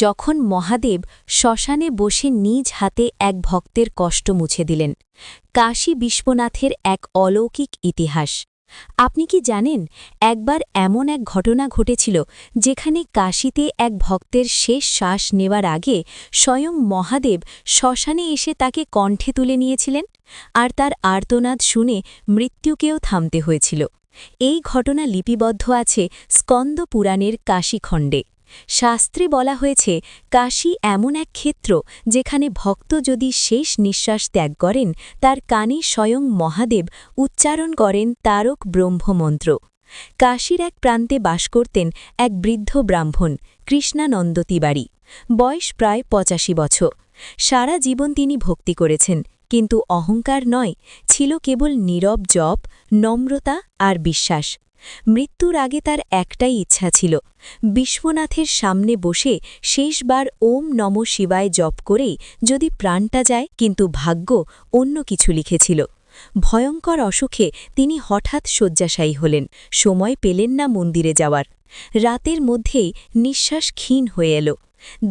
যখন মহাদেব শ্মশানে বসে নিজ হাতে এক ভক্তের কষ্ট মুছে দিলেন। কাশী বিশ্বনাথের এক অলৌকিক ইতিহাস। আপনি কি জানেন, একবার এমন এক ঘটনা ঘটেছিল যেখানে কাশীতে এক ভক্তের শেষ শ্বাস নেওয়ার আগে স্বয়ং মহাদেব শ্মশানে এসে তাকে কণ্ঠে তুলে নিয়েছিলেন, আর তার আর্তনাদ শুনে মৃত্যুকেও থামতে হয়েছিল। এই ঘটনা লিপিবদ্ধ আছে স্কন্দ পুরাণের কাশীখণ্ডে। শাস্ত্রে বলা হয়েছে, কাশী এমন এক ক্ষেত্র যেখানে ভক্ত যদি শেষ নিঃশ্বাস ত্যাগ করেন, তার কানে স্বয়ং মহাদেব উচ্চারণ করেন তারক ব্রহ্মমন্ত্র। কাশীর এক প্রান্তে বাস করতেন এক বৃদ্ধ ব্রাহ্মণ, কৃষ্ণানন্দ তিওয়ারি। বয়স প্রায় ৮৫ বছর। সারা জীবন তিনি ভক্তি করেছেন, কিন্তু অহংকার নয়, ছিল কেবল নীরব জপ, নম্রতা আর বিশ্বাস। মৃত্যুর আগে তার একটাই ইচ্ছা ছিল, বিশ্বনাথের সামনে বসে শেষবার ওম নমঃ শিবায় জপ করেই যদি প্রাণটা যায়, কিন্তু ভাগ্য অন্য কিছু লিখেছিল। ভয়ঙ্কর অসুখে তিনি হঠাৎ শয্যাশায়ী হলেন, সময় পেলেন না মন্দিরে যাওয়ার। রাতের মধ্যেই নিঃশ্বাস ক্ষীণ হয়ে এল।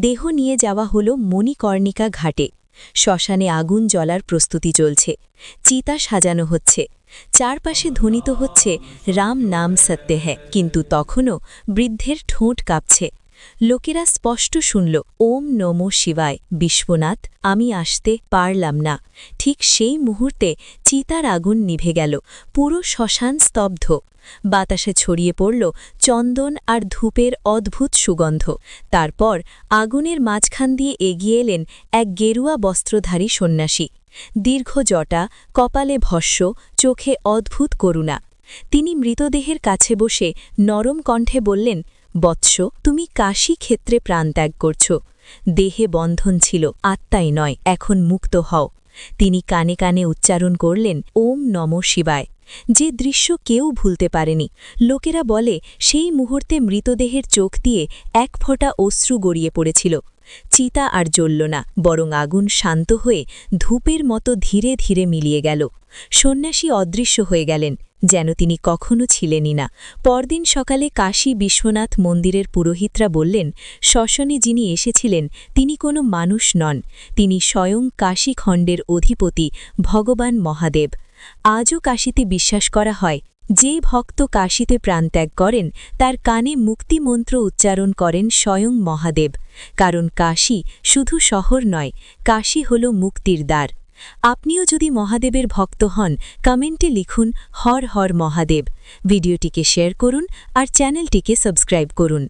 দেহ নিয়ে যাওয়া হল মণিকর্ণিকা ঘাটে। শ্মশানে আগুন জ্বলার প্রস্তুতি চলছে, চিতা সাজানো হচ্ছে, চারপাশে ধ্বনিত হচ্ছে রাম নাম সত্য হ্যায়, কিন্তু তখনও বৃদ্ধের ঠোঁট কাঁপছে। লোকেরা স্পষ্ট শুনল, ওম নমঃ শিবায়, বিশ্বনাথ, আমি আসতে পারলাম না। ঠিক সেই মুহূর্তে চিতার আগুন নিভে গেল, পুরো শ্মশান স্তব্ধ। বাতাসে ছড়িয়ে পড়ল চন্দন আর ধূপের অদ্ভুত সুগন্ধ। তারপর আগুনের মাঝখান দিয়ে এগিয়ে এলেন এক গেরুয়া বস্ত্রধারী সন্ন্যাসী। দীর্ঘ জটা, কপালে ভস্য, চোখে অদ্ভুত করুণা। তিনি মৃতদেহের কাছে বসে নরম কণ্ঠে বললেন, বৎস, তুমি কাশী ক্ষেত্রে প্রাণত্যাগ করছ। দেহে বন্ধন ছিল, আত্মাই নয়, এখন মুক্ত হও। তিনি কানে কানে উচ্চারণ করলেন ওম নমঃ শিবায়। যে দৃশ্য কেউ ভুলতে পারেনি। লোকেরা বলে, সেই মুহূর্তে মৃতদেহের চোখ দিয়ে এক ফোঁটা অশ্রু গড়িয়ে পড়েছিল। চিতা আর জ্বলল না, বরং আগুন শান্ত হয়ে ধূপের মতো ধীরে ধীরে মিলিয়ে গেল। সন্ন্যাসী অদৃশ্য হয়ে গেলেন, যেন তিনি কখনো ছিলেনই না। পরদিন সকালে কাশী বিশ্বনাথ মন্দিরের পুরোহিতরা বললেন, শ্মশানে যিনি এসেছিলেন তিনি কোনো মানুষ নন, তিনি স্বয়ং কাশীখণ্ডের অধিপতি ভগবান মহাদেব। আজও কাশীতে বিশ্বাস করা হয়, যে ভক্ত কাশীতে প্রাণত্যাগ করেন তার কানে মুক্তিমন্ত্র উচ্চারণ করেন স্বয়ং মহাদেব। কারণ কাশী শুধু শহর নয়, কাশী হল মুক্তির দ্বার। আপনিও যদি মহাদেবের ভক্ত হন, কমেন্টে লিখুন হর হর মহাদেব। ভিডিওটিকে শেয়ার করুন আর চ্যানেলটিকে সাবস্ক্রাইব করুন।